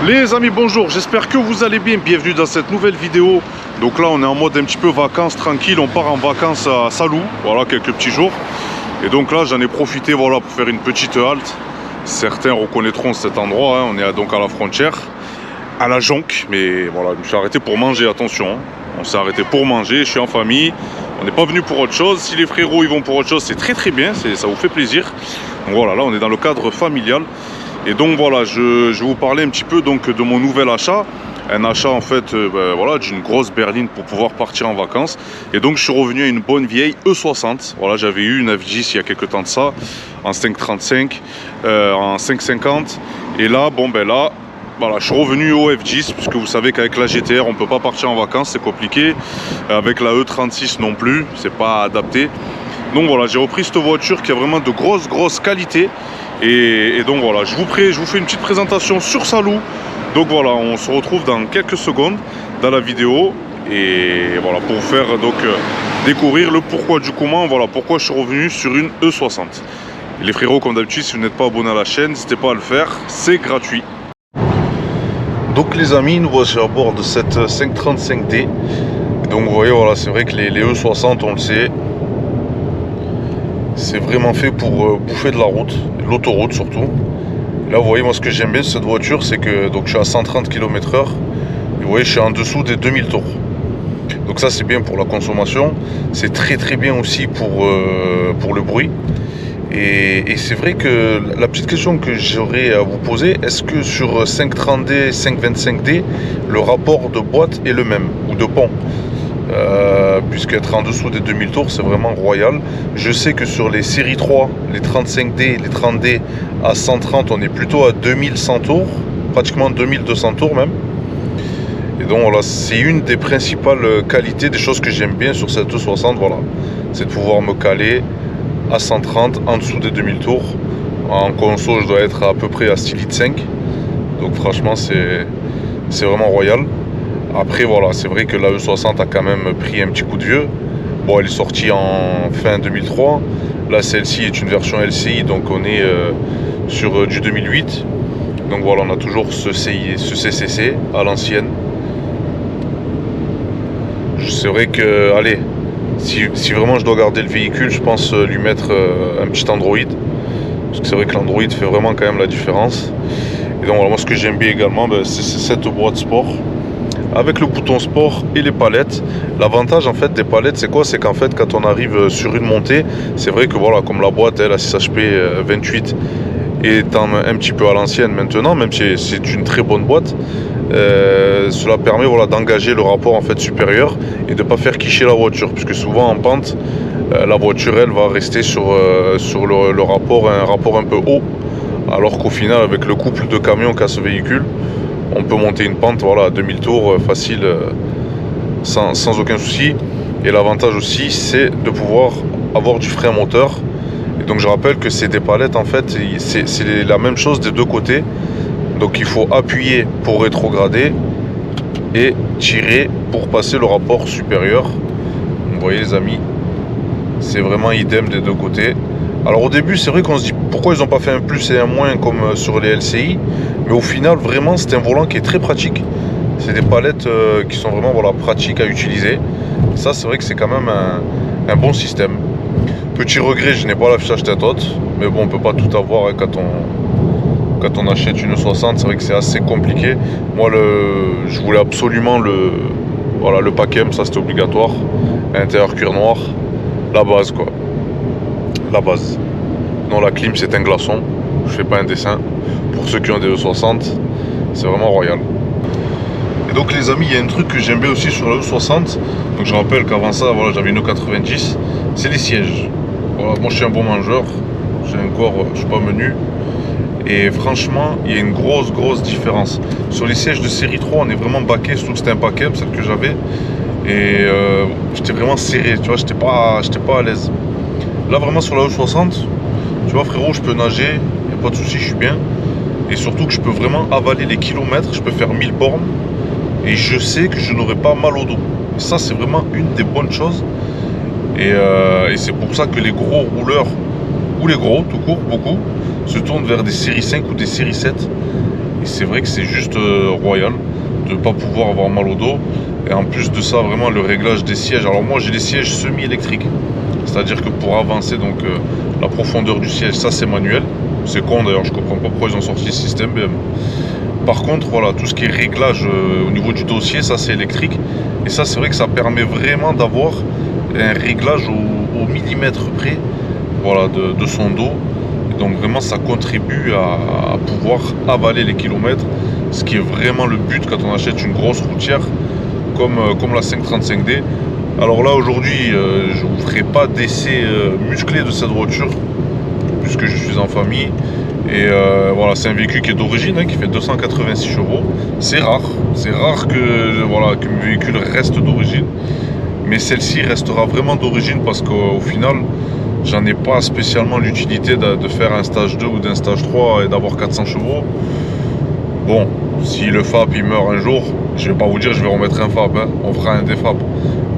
Les amis, bonjour, j'espère que vous allez bien. Bienvenue dans cette nouvelle vidéo. Donc là, on est en mode un petit peu vacances tranquille. On part en vacances à Salou, voilà, quelques petits jours. Et donc là, j'en ai profité, voilà, pour faire une petite halte. Certains reconnaîtront cet endroit, hein. On est donc à la frontière, à la Jonque. Mais voilà, je me suis arrêté pour manger, attention, hein. On s'est arrêté pour manger, je suis en famille. On n'est pas venu pour autre chose. Si les frérots ils vont pour autre chose, c'est très bien, ça vous fait plaisir. Donc voilà, là on est dans le cadre familial. Et donc voilà, je vais vous parler un petit peu donc, de mon nouvel achat. Un achat en fait voilà, d'une grosse berline pour pouvoir partir en vacances. Et donc je suis revenu à une bonne vieille E60. Voilà, j'avais eu une F10 il y a quelques temps de ça, en 535, en 550. Et là, bon ben là, voilà, je suis revenu au F10, puisque vous savez qu'avec la GTR on ne peut pas partir en vacances, c'est compliqué. Avec la E36 non plus, c'est pas adapté. Donc voilà, j'ai repris cette voiture qui a vraiment de grosses qualités. Et donc voilà, je vous fais une petite présentation sur Salou. Donc voilà, on se retrouve dans quelques secondes dans la vidéo. Et voilà, pour vous faire donc découvrir le pourquoi du comment, voilà, pourquoi je suis revenu sur une E60. Et les frérots, comme d'habitude, si vous n'êtes pas abonné à la chaîne, n'hésitez pas à le faire, c'est gratuit. Donc les amis, nous voici à bord de cette 535D. Donc vous voyez, voilà, c'est vrai que les E60, on le sait, c'est vraiment fait pour bouffer de la route, l'autoroute surtout. Là vous voyez, moi ce que j'aime bien de cette voiture, c'est que donc, je suis à 130 km/h. Et vous voyez, je suis en dessous des 2000 tours. Donc ça c'est bien pour la consommation. C'est très bien aussi pour le bruit. Et c'est vrai que la petite question que j'aurais à vous poser, est-ce que sur 530D, 525D, le rapport de boîte est le même, ou de pont? Puisqu'être en dessous des 2000 tours, c'est vraiment royal. Je sais que sur les séries 3, les 35D, les 30D à 130, on est plutôt à 2100 tours, pratiquement 2200 tours même. Et donc voilà, c'est une des principales qualités, des choses que j'aime bien sur cette E60, voilà, c'est de pouvoir me caler à 130 en dessous des 2000 tours. En conso, je dois être à peu près à 6 litres 5. Donc franchement, c'est vraiment royal. Après voilà, c'est vrai que la E60 a quand même pris un petit coup de vieux. Bon, elle est sortie en fin 2003. Là, celle-ci est une version LCI, donc on est sur du 2008. Donc voilà, on a toujours ce CCC à l'ancienne. C'est vrai que, allez, si vraiment je dois garder le véhicule, je pense lui mettre un petit Android. Parce que c'est vrai que l'Android fait vraiment quand même la différence. Et donc voilà, moi ce que j'aime bien également, c'est cette boîte sport. Avec le bouton sport et les palettes. L'avantage en fait des palettes, c'est quoi? C'est qu'en fait quand on arrive sur une montée, c'est vrai que voilà, comme la boîte, elle, la 6HP 28 est un petit peu à l'ancienne maintenant, même si c'est une très bonne boîte, cela permet voilà, d'engager le rapport en fait supérieur et de ne pas faire quicher la voiture, puisque souvent en pente, la voiture elle va rester sur le rapport, un rapport un peu haut, alors qu'au final avec le couple de camions qu'a ce véhicule, on peut monter une pente voilà, à 2000 tours facile, sans aucun souci. Et l'avantage aussi, c'est de pouvoir avoir du frein moteur. Et donc je rappelle que c'est des palettes, en fait, c'est la même chose des deux côtés. Donc il faut appuyer pour rétrograder et tirer pour passer le rapport supérieur. Vous voyez les amis, c'est vraiment idem des deux côtés. Alors au début, c'est vrai qu'on se dit pourquoi ils n'ont pas fait un plus et un moins comme sur les LCI. Mais au final, vraiment, c'est un volant qui est très pratique. C'est des palettes qui sont vraiment voilà, pratiques à utiliser. Et ça, c'est vrai que c'est quand même un bon système. Petit regret, je n'ai pas l'affichage tête haute. Mais bon, on ne peut pas tout avoir hein, quand on achète une 60. C'est vrai que c'est assez compliqué. Moi, je voulais absolument le paquet, ça c'était obligatoire. Intérieur cuir noir. La base, quoi. La base. Non, la clim, c'est un glaçon. Je fais pas un dessin. Pour ceux qui ont des E60, c'est vraiment royal. Et donc les amis, il y a un truc que j'aime bien aussi sur la E60. Donc je rappelle qu'avant ça, voilà, j'avais une E90. C'est les sièges. Voilà, moi je suis un bon mangeur. J'ai un corps, je suis pas menu. Et franchement, il y a une grosse différence. Sur les sièges de série 3, on est vraiment baqué, surtout que c'était un paquet, celle que j'avais. Et j'étais vraiment serré, tu vois, j'étais pas à l'aise. Là vraiment sur la E60, tu vois frérot, je peux nager, il n'y a pas de souci, je suis bien. Et surtout que je peux vraiment avaler les kilomètres, je peux faire 1000 bornes. Et je sais que je n'aurai pas mal au dos. Et ça c'est vraiment une des bonnes choses. Et c'est pour ça que les gros rouleurs, ou les gros tout court, beaucoup, se tournent vers des séries 5 ou des séries 7. Et c'est vrai que c'est juste royal de ne pas pouvoir avoir mal au dos. Et en plus de ça, vraiment le réglage des sièges. Alors moi j'ai des sièges semi-électriques. C'est-à-dire que pour avancer donc la profondeur du siège, ça c'est manuel. C'est con d'ailleurs, je comprends pas pourquoi ils ont sorti ce système BM. Par contre, voilà, tout ce qui est réglage au niveau du dossier, ça c'est électrique. Et ça c'est vrai que ça permet vraiment d'avoir un réglage au millimètre près, voilà, de son dos. Et donc vraiment ça contribue à pouvoir avaler les kilomètres. Ce qui est vraiment le but quand on achète une grosse routière comme la 535D. Alors là aujourd'hui je ne vous ferai pas d'essai musclé de cette voiture puisque je suis en famille. Et voilà, c'est un véhicule qui est d'origine, qui fait 286 chevaux. C'est rare que, voilà, que mes véhicules restent d'origine. Mais celle-ci restera vraiment d'origine parce qu'au final, j'en ai pas spécialement l'utilité de faire un stage 2 ou d'un stage 3 et d'avoir 400 chevaux. Bon, si le FAP il meurt un jour, je vais pas vous dire je vais remettre un FAP, on fera un déFAP.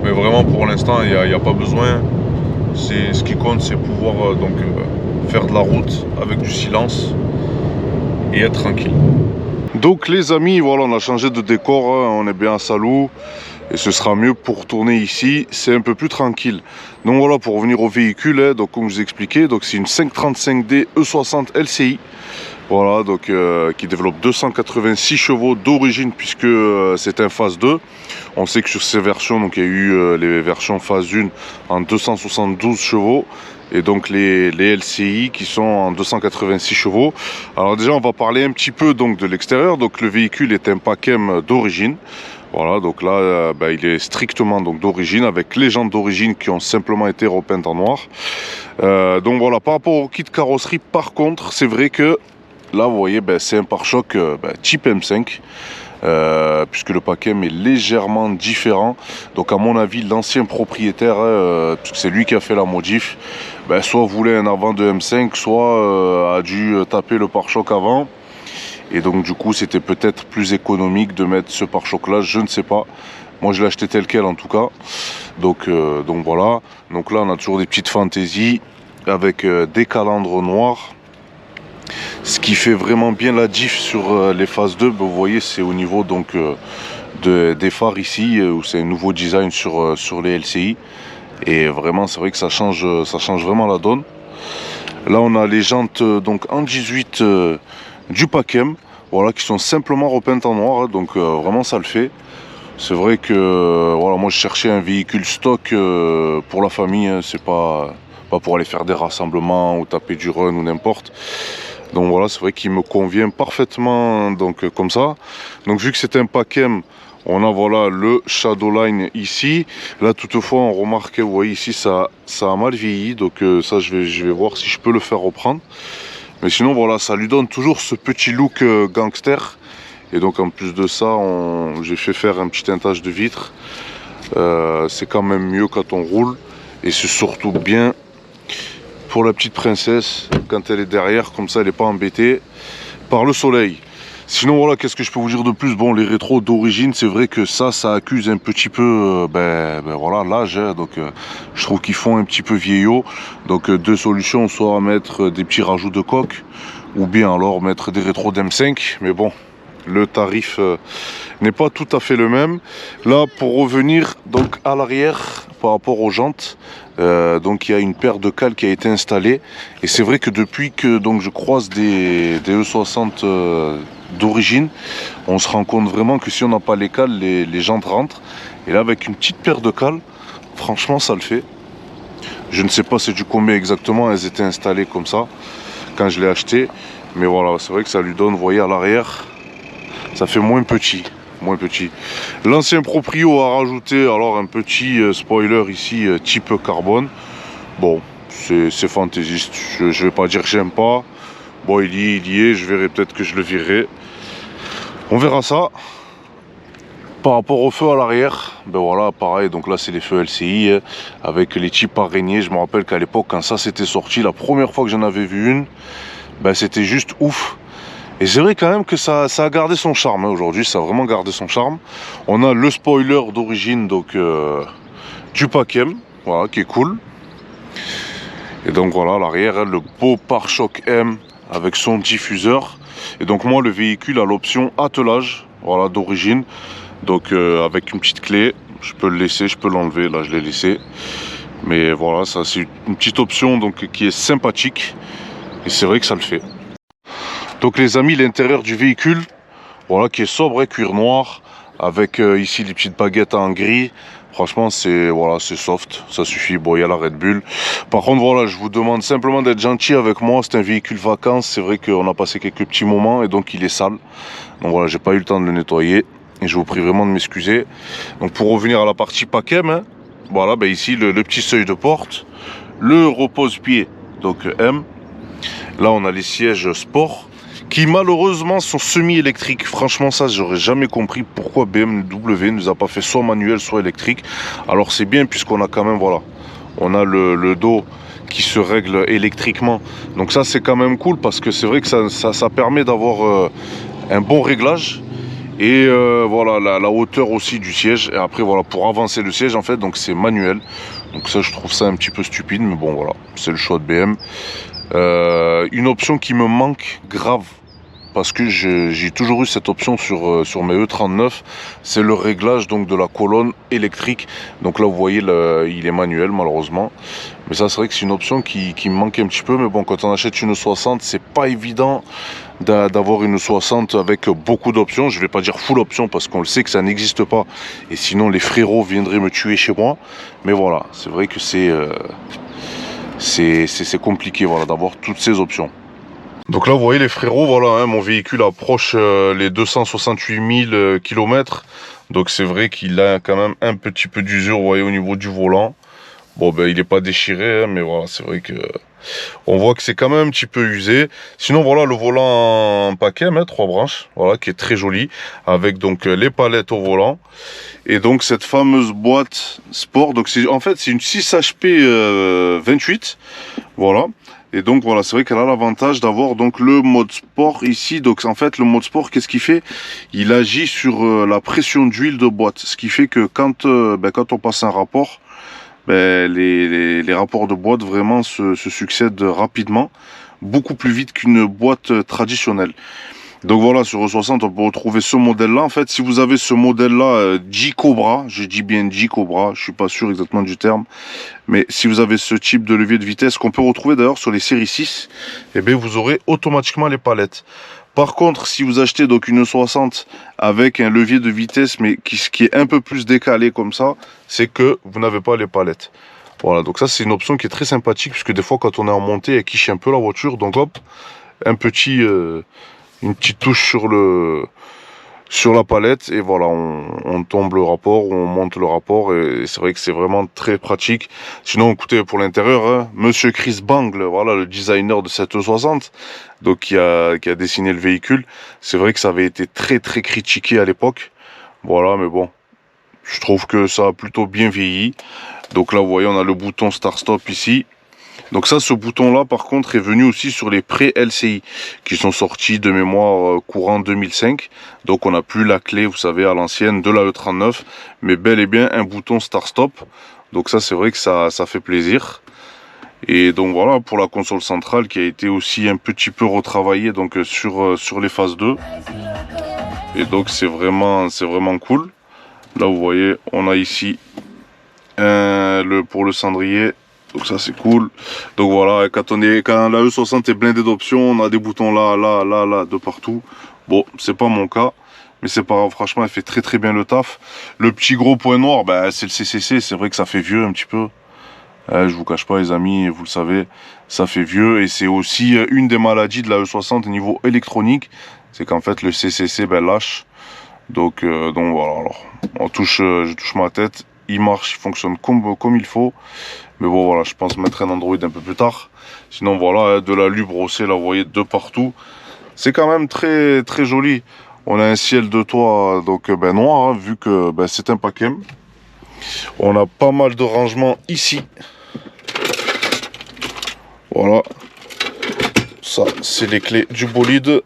Mais vraiment pour l'instant, il n'y a pas besoin. Ce qui compte, c'est pouvoir faire de la route avec du silence et être tranquille. Donc les amis, voilà, on a changé de décor, on est bien à Salou et ce sera mieux pour tourner ici, c'est un peu plus tranquille. Donc voilà, pour revenir au véhicule, donc comme je vous ai expliqué, donc c'est une 535D E60 LCI. Voilà, donc qui développe 286 chevaux d'origine puisque c'est un phase 2. On sait que sur ces versions, donc il y a eu les versions phase 1 en 272 chevaux et donc les LCI qui sont en 286 chevaux. Alors déjà, on va parler un petit peu donc de l'extérieur. Donc le véhicule est un Pacem d'origine. Voilà, donc là, il est strictement donc d'origine avec les jantes d'origine qui ont simplement été repeintes en noir. Donc voilà, par rapport au kit carrosserie, par contre, c'est vrai que là, vous voyez, c'est un pare-choc type M5. Puisque le Pacem est légèrement différent. Donc à mon avis, l'ancien propriétaire, puisque c'est lui qui a fait la modif, soit voulait un avant de M5, soit a dû taper le pare-choc avant. Et donc du coup, c'était peut-être plus économique de mettre ce pare-choc là, je ne sais pas. Moi je l'ai acheté tel quel en tout cas. Donc voilà. Donc là on a toujours des petites fantaisies avec des calandres noirs. Ce qui fait vraiment bien la diff sur les phases 2, vous voyez, c'est au niveau donc des phares ici, où c'est un nouveau design sur les LCI. Et vraiment, c'est vrai que ça change vraiment la donne. Là, on a les jantes donc en 18 du Pacem, voilà, qui sont simplement repeintes en noir, donc vraiment ça le fait. C'est vrai que voilà, moi je cherchais un véhicule stock pour la famille, c'est pas pour aller faire des rassemblements ou taper du run ou n'importe. Donc voilà, c'est vrai qu'il me convient parfaitement donc comme ça. Donc vu que c'est un Pacem, on a voilà le Shadowline ici. Là toutefois on remarque, vous voyez ici ça a mal vieilli. Donc ça je vais voir si je peux le faire reprendre. Mais sinon voilà, ça lui donne toujours ce petit look gangster. Et donc en plus de ça, j'ai fait faire un petit teintage de vitres. C'est quand même mieux quand on roule. Et c'est surtout bien pour la petite princesse quand elle est derrière, comme ça elle n'est pas embêtée par le soleil. Sinon voilà, qu'est-ce que je peux vous dire de plus? Bon, les rétros d'origine, c'est vrai que ça accuse un petit peu voilà, l'âge, donc je trouve qu'ils font un petit peu vieillot. Donc deux solutions, soit mettre des petits rajouts de coque ou bien alors mettre des rétros d'M5, mais bon, le tarif n'est pas tout à fait le même. Là, pour revenir donc à l'arrière par rapport aux jantes, donc il y a une paire de cales qui a été installée. Et c'est vrai que depuis que donc je croise des E60 d'origine, on se rend compte vraiment que si on n'a pas les cales, les jantes rentrent. Et là, avec une petite paire de cales, franchement, ça le fait. Je ne sais pas c'est du combien exactement elles étaient installées comme ça quand je l'ai acheté. Mais voilà, c'est vrai que ça lui donne, vous voyez, à l'arrière, ça fait moins petit. L'ancien proprio a rajouté alors un petit spoiler ici type carbone. Bon, c'est fantaisiste, je vais pas dire que j'aime pas. Bon, il y est, je verrai, peut-être que je le virerai. On verra ça. Par rapport au feu à l'arrière, voilà, pareil, donc là c'est les feux LCI avec les types araignées. Je me rappelle qu'à l'époque, quand ça s'était sorti, la première fois que j'en avais vu une, c'était juste ouf. Et c'est vrai quand même que ça a gardé son charme, aujourd'hui, ça a vraiment gardé son charme. On a le spoiler d'origine donc du Pacem, voilà, qui est cool. Et donc voilà, à l'arrière, le beau pare-choc M avec son diffuseur. Et donc moi le véhicule a l'option attelage, voilà, d'origine. Donc avec une petite clé, je peux le laisser, je peux l'enlever, là je l'ai laissé. Mais voilà, ça c'est une petite option donc qui est sympathique. Et c'est vrai que ça le fait. Donc les amis, l'intérieur du véhicule, voilà, qui est sobre, cuir noir, avec ici les petites baguettes en gris. Franchement, c'est voilà, c'est soft, ça suffit. Bon, il y a la Red Bull. Par contre, voilà, je vous demande simplement d'être gentil avec moi. C'est un véhicule vacances. C'est vrai qu'on a passé quelques petits moments et donc il est sale. Donc voilà, j'ai pas eu le temps de le nettoyer et je vous prie vraiment de m'excuser. Donc pour revenir à la partie Packem, hein, voilà, ben ici le petit seuil de porte, le repose-pied, donc M. Là, on a les sièges sport qui malheureusement sont semi-électriques. Franchement, ça, j'aurais jamais compris pourquoi BMW ne nous a pas fait soit manuel, soit électrique. Alors c'est bien puisqu'on a quand même, voilà, on a le dos qui se règle électriquement. Donc ça, c'est quand même cool parce que c'est vrai que ça permet d'avoir un bon réglage. Et voilà, la hauteur aussi du siège. Et après, voilà, pour avancer le siège, en fait, donc c'est manuel. Donc ça, je trouve ça un petit peu stupide. Mais bon, voilà, c'est le choix de BM. Une option qui me manque grave, parce que j'ai toujours eu cette option sur mes E39, c'est le réglage donc de la colonne électrique. Donc là vous voyez il est manuel malheureusement, mais ça c'est vrai que c'est une option qui me manque un petit peu. Mais bon, quand on achète une 60, c'est pas évident d'avoir une 60 avec beaucoup d'options. Je vais pas dire full option parce qu'on le sait que ça n'existe pas, et sinon les frérots viendraient me tuer chez moi. Mais voilà, c'est vrai que c'est compliqué, voilà, d'avoir toutes ces options. Donc là vous voyez les frérots, voilà, hein, mon véhicule approche les 268 000 km. Donc c'est vrai qu'il a quand même un petit peu d'usure, vous voyez, au niveau du volant. Bon ben il n'est pas déchiré, hein, mais voilà, c'est vrai que on voit que c'est quand même un petit peu usé. Sinon voilà, le volant en Packem, hein, 3 branches, voilà, qui est très joli, avec donc les palettes au volant. Et donc cette fameuse boîte sport, donc en fait c'est une 6HP 28, voilà. Et donc voilà, c'est vrai qu'elle a l'avantage d'avoir donc le mode sport ici. Donc en fait le mode sport, qu'est-ce qu'il fait? Il agit sur la pression d'huile de boîte, ce qui fait que quand on passe un rapport, les rapports de boîte vraiment se succèdent rapidement, beaucoup plus vite qu'une boîte traditionnelle. Donc voilà, sur E60 on peut retrouver ce modèle là. En fait, si vous avez ce modèle là G-Cobra, je dis bien G-Cobra, je suis pas sûr exactement du terme, mais si vous avez ce type de levier de vitesse qu'on peut retrouver d'ailleurs sur les séries 6, eh bien vous aurez automatiquement les palettes. Par contre, si vous achetez donc une 60 avec un levier de vitesse mais qui est un peu plus décalé comme ça, c'est que vous n'avez pas les palettes. Voilà, donc ça c'est une option qui est très sympathique, puisque des fois quand on est en montée, elle quiche un peu la voiture. Donc hop, une petite touche sur la palette, et voilà, on tombe le rapport, ou on monte le rapport, et c'est vrai que c'est vraiment très pratique. Sinon, écoutez, pour l'intérieur, hein, Monsieur Chris Bangle, voilà, le designer de cette E60, donc qui a dessiné le véhicule, c'est vrai que ça avait été très très critiqué à l'époque. Voilà, mais bon, je trouve que ça a plutôt bien vieilli. Donc là, vous voyez, on a le bouton Start-Stop ici. Donc ça, ce bouton-là, par contre, est venu aussi sur les pré-LCI, qui sont sortis de mémoire courant 2005. Donc on n'a plus la clé, vous savez, à l'ancienne de la E39, mais bel et bien un bouton Start-Stop. Donc ça, c'est vrai que ça fait plaisir. Et donc voilà, pour la console centrale qui a été aussi un petit peu retravaillée donc sur les phases 2. Et donc c'est vraiment cool. Là, vous voyez, on a ici pour le cendrier. Donc ça c'est cool. Donc voilà, quand la E60 est blindée d'options, on a des boutons là, de partout. Bon, c'est pas mon cas, mais c'est pas grave, franchement elle fait très très bien le taf. Le petit gros point noir, c'est le CCC, c'est vrai que ça fait vieux un petit peu. Je vous cache pas les amis, vous le savez, ça fait vieux, et c'est aussi une des maladies de la E60 au niveau électronique, c'est qu'en fait le CCC lâche. Donc voilà, alors je touche ma tête, il marche, il fonctionne comme il faut. Mais bon voilà, je pense mettre un Android un peu plus tard. Sinon voilà, de l'alu brossé là, vous voyez, de partout. C'est quand même très très joli. On a un ciel de toit donc noir, hein, vu que c'est un Packem. On a pas mal de rangements ici. Voilà. Ça, c'est les clés du bolide.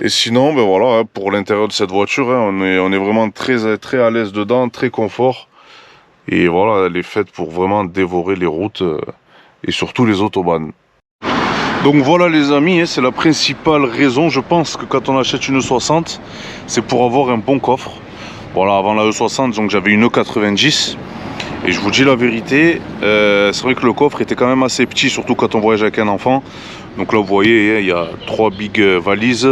Et sinon, voilà, pour l'intérieur de cette voiture, hein, on est vraiment très très à l'aise dedans, très confort. Et voilà, elle est faite pour vraiment dévorer les routes et surtout les autobahns. Donc voilà les amis, c'est la principale raison, je pense, que quand on achète une E60, c'est pour avoir un bon coffre. Voilà, avant la E60, donc j'avais une E90. Et je vous dis la vérité, c'est vrai que le coffre était quand même assez petit, surtout quand on voyage avec un enfant. Donc là vous voyez, il y a 3 big valises,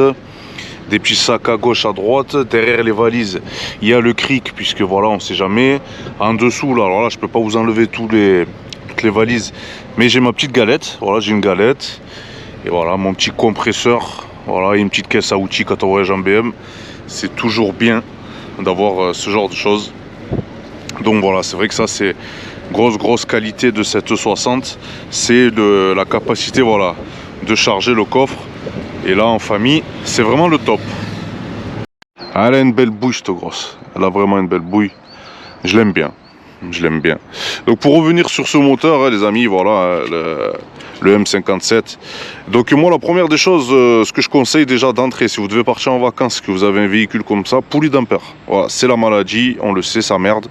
des petits sacs à gauche, à droite. Derrière les valises, il y a le cric, puisque voilà, on ne sait jamais. En dessous, là, alors là, je peux pas vous enlever toutes les valises, mais j'ai ma petite galette. Voilà, j'ai une galette. Et voilà, mon petit compresseur. Voilà, et une petite caisse à outils quand on voyage en BM. C'est toujours bien d'avoir ce genre de choses. Donc voilà, c'est vrai que ça, c'est grosse qualité de cette E60. C'est la capacité, voilà, de charger le coffre. Et là, en famille, c'est vraiment le top. Elle a une belle bouille, cette grosse. Elle a vraiment une belle bouille. Je l'aime bien. Je l'aime bien. Donc pour revenir sur ce moteur, hein, les amis, voilà, le M57. Donc moi, la première des choses, ce que je conseille déjà d'entrée, si vous devez partir en vacances, que vous avez un véhicule comme ça, poulie d'ampère. Voilà, c'est la maladie, on le sait, ça merde.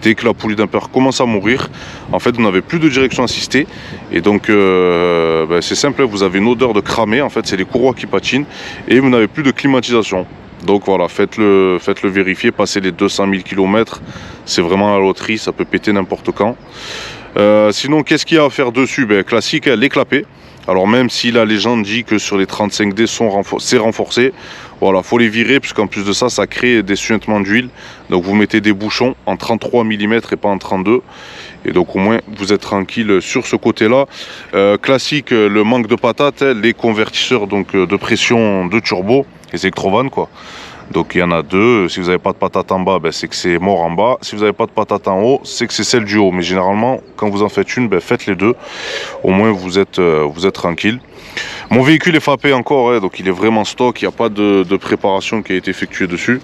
Dès que la poulie d'ampère commence à mourir, en fait, vous n'avez plus de direction assistée. Et donc, c'est simple, vous avez une odeur de cramé. En fait, c'est les courroies qui patinent. Et vous n'avez plus de climatisation. Donc voilà, faites-le vérifier, passez les 200 000 km, c'est vraiment la loterie, ça peut péter n'importe quand. Sinon, qu'est-ce qu'il y a à faire dessus? Classique, les clapets. Alors même si la légende dit que sur les 35D c'est renforcé, voilà, faut les virer, puisqu'en plus de ça, ça crée des suintements d'huile. Donc vous mettez des bouchons en 33 mm et pas en 32. Et donc au moins vous êtes tranquille sur ce côté-là. Classique, le manque de patates, les convertisseurs donc de pression de turbo, les Electrovanne quoi. Donc il y en a deux. Si vous n'avez pas de patate en bas, c'est que c'est mort en bas. Si vous n'avez pas de patate en haut, c'est que c'est celle du haut. Mais généralement, quand vous en faites une, faites les deux. Au moins vous êtes tranquille. Mon véhicule est FAPé encore, hein, donc il est vraiment stock. Il n'y a pas de préparation qui a été effectuée dessus.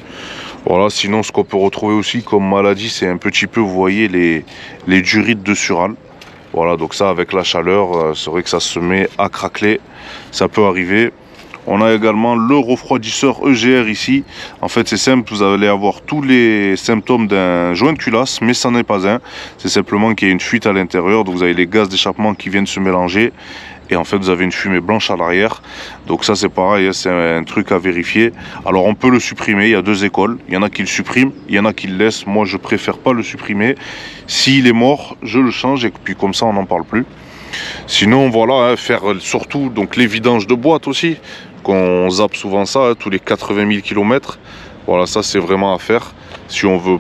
Voilà, sinon ce qu'on peut retrouver aussi comme maladie, c'est un petit peu, vous voyez, les durites de sural. Voilà, donc ça avec la chaleur, c'est vrai que ça se met à craqueler. Ça peut arriver. On a également le refroidisseur EGR ici. En fait, c'est simple, vous allez avoir tous les symptômes d'un joint de culasse, mais ça n'est pas un. C'est simplement qu'il y a une fuite à l'intérieur, donc vous avez les gaz d'échappement qui viennent se mélanger. Et en fait, vous avez une fumée blanche à l'arrière. Donc ça, c'est pareil, c'est un truc à vérifier. Alors, on peut le supprimer, il y a deux écoles. Il y en a qui le suppriment, il y en a qui le laissent. Moi, je préfère pas le supprimer. S'il est mort, je le change et puis comme ça, on n'en parle plus. Sinon, voilà, hein, faire surtout donc les vidanges de boîte aussi. Qu'on zappe souvent ça, hein, tous les 80 000 km. Voilà, ça c'est vraiment à faire si on veut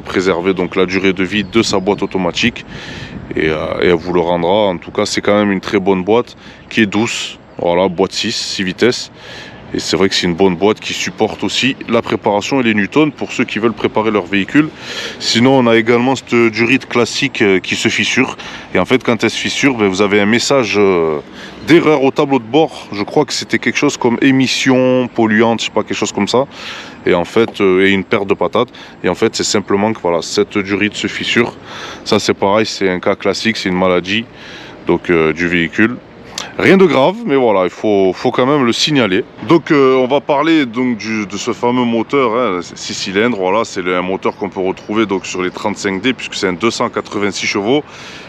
préserver donc la durée de vie de sa boîte automatique. Et elle vous le rendra. En tout cas, c'est quand même une très bonne boîte qui est douce. Voilà, boîte 6 vitesses. Et c'est vrai que c'est une bonne boîte qui supporte aussi la préparation et les newtons pour ceux qui veulent préparer leur véhicule. Sinon, on a également cette durite classique qui se fissure. Et en fait, quand elle se fissure, vous avez un message d'erreur au tableau de bord. Je crois que c'était quelque chose comme émission polluante, je sais pas, quelque chose comme ça. Et en fait, et une perte de patates. Et en fait, c'est simplement que voilà, cette durite se fissure. Ça, c'est pareil, c'est un cas classique, c'est une maladie donc du véhicule. Rien de grave, mais voilà, il faut quand même le signaler. Donc on va parler donc de ce fameux moteur, hein, 6 cylindres. Voilà, c'est un moteur qu'on peut retrouver donc sur les 35D, puisque c'est un 286 chevaux.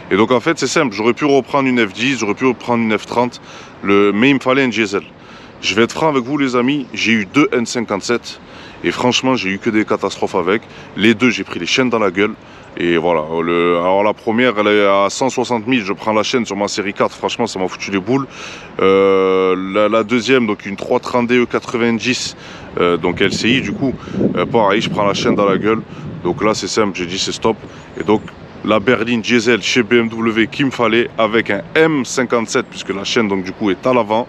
Et donc en fait c'est simple, j'aurais pu reprendre une F10, j'aurais pu reprendre une F30, mais il me fallait un diesel. Je vais être franc avec vous les amis, j'ai eu deux N57 et franchement j'ai eu que des catastrophes avec. Les deux, j'ai pris les chaînes dans la gueule. Et voilà, alors la première elle est à 160 000, je prends la chaîne sur ma série 4, franchement ça m'a foutu les boules. La deuxième, donc une 330D E90, donc LCI du coup, pareil, je prends la chaîne dans la gueule. Donc là c'est simple, j'ai dit c'est stop. Et donc la berline diesel chez BMW qu'il me fallait avec un M57, puisque la chaîne donc du coup est à l'avant.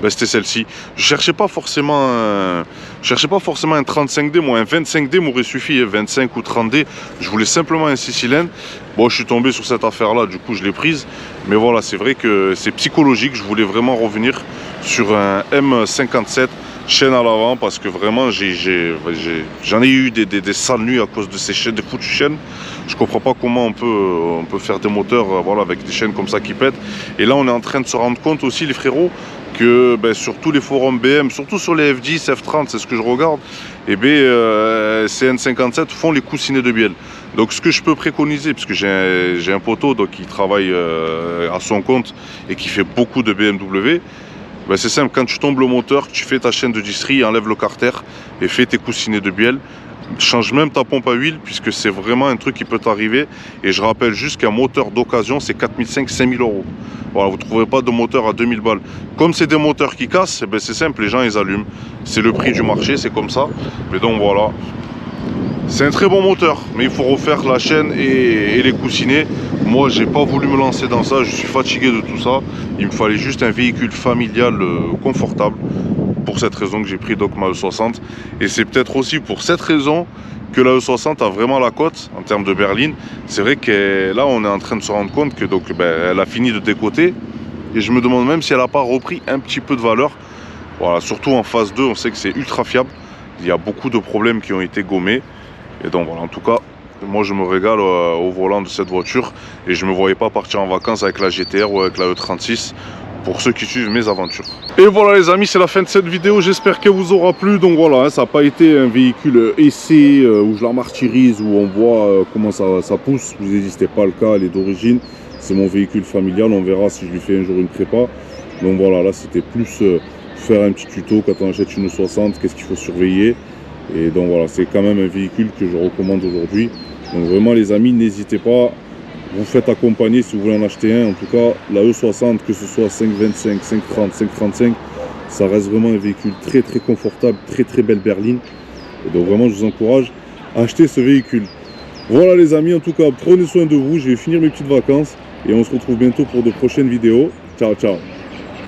C'était celle-ci. Je cherchais pas forcément un 35D, moi un 25D m'aurait suffi, 25 ou 30D. Je voulais simplement un 6 cylindres. Bon, je suis tombé sur cette affaire-là, du coup je l'ai prise. Mais voilà, c'est vrai que c'est psychologique. Je voulais vraiment revenir sur un M57 chaîne à l'avant parce que vraiment j'en ai eu des sales nuits à cause de ces chaînes, des foutues chaînes. Je comprends pas comment on peut faire des moteurs voilà, avec des chaînes comme ça qui pètent. Et là on est en train de se rendre compte aussi les frérots que sur tous les forums BM, surtout sur les F10, F30, c'est ce que je regarde, et ces N57 font les coussinets de bielle. Donc ce que je peux préconiser, parce que j'ai un poteau donc, qui travaille à son compte et qui fait beaucoup de BMW, ben c'est simple, quand tu tombes le moteur, tu fais ta chaîne de distri, enlève le carter et fais tes coussinets de bielle. Change même ta pompe à huile puisque c'est vraiment un truc qui peut t'arriver. Et je rappelle juste qu'un moteur d'occasion c'est 4500-5000 euros. Voilà, vous ne trouverez pas de moteur à 2000 balles. Comme c'est des moteurs qui cassent, ben c'est simple, les gens ils allument. C'est le prix du marché, c'est comme ça. Mais donc voilà. C'est un très bon moteur, mais il faut refaire la chaîne et les coussinets. Moi, j'ai pas voulu me lancer dans ça, je suis fatigué de tout ça. Il me fallait juste un véhicule familial confortable. Pour cette raison que j'ai pris donc ma E60. Et c'est peut-être aussi pour cette raison que la E60 a vraiment la cote en termes de berline. C'est vrai que là, on est en train de se rendre compte que donc, elle a fini de décoter. Et je me demande même si elle n'a pas repris un petit peu de valeur. Voilà, surtout en phase 2, on sait que c'est ultra fiable. Il y a beaucoup de problèmes qui ont été gommés. Et donc voilà, en tout cas, moi je me régale au volant de cette voiture. Et je ne me voyais pas partir en vacances avec la GTR ou avec la E36. Pour ceux qui suivent mes aventures. Et voilà les amis, c'est la fin de cette vidéo, j'espère qu'elle vous aura plu. Donc voilà, ça n'a pas été un véhicule essai où je la martyrise, où on voit comment ça pousse. Vous n'hésitez pas, le cas, elle est d'origine. C'est mon véhicule familial, on verra si je lui fais un jour une prépa. Donc voilà, là c'était plus faire un petit tuto quand on achète une 60, qu'est-ce qu'il faut surveiller. Et donc voilà, c'est quand même un véhicule que je recommande aujourd'hui. Donc vraiment les amis, n'hésitez pas. Vous faites accompagner si vous voulez en acheter un. En tout cas, la E60, que ce soit 525, 530, 535, ça reste vraiment un véhicule très très confortable, très très belle berline. Et donc vraiment, je vous encourage à acheter ce véhicule. Voilà les amis, en tout cas, prenez soin de vous. Je vais finir mes petites vacances et on se retrouve bientôt pour de prochaines vidéos. Ciao, ciao.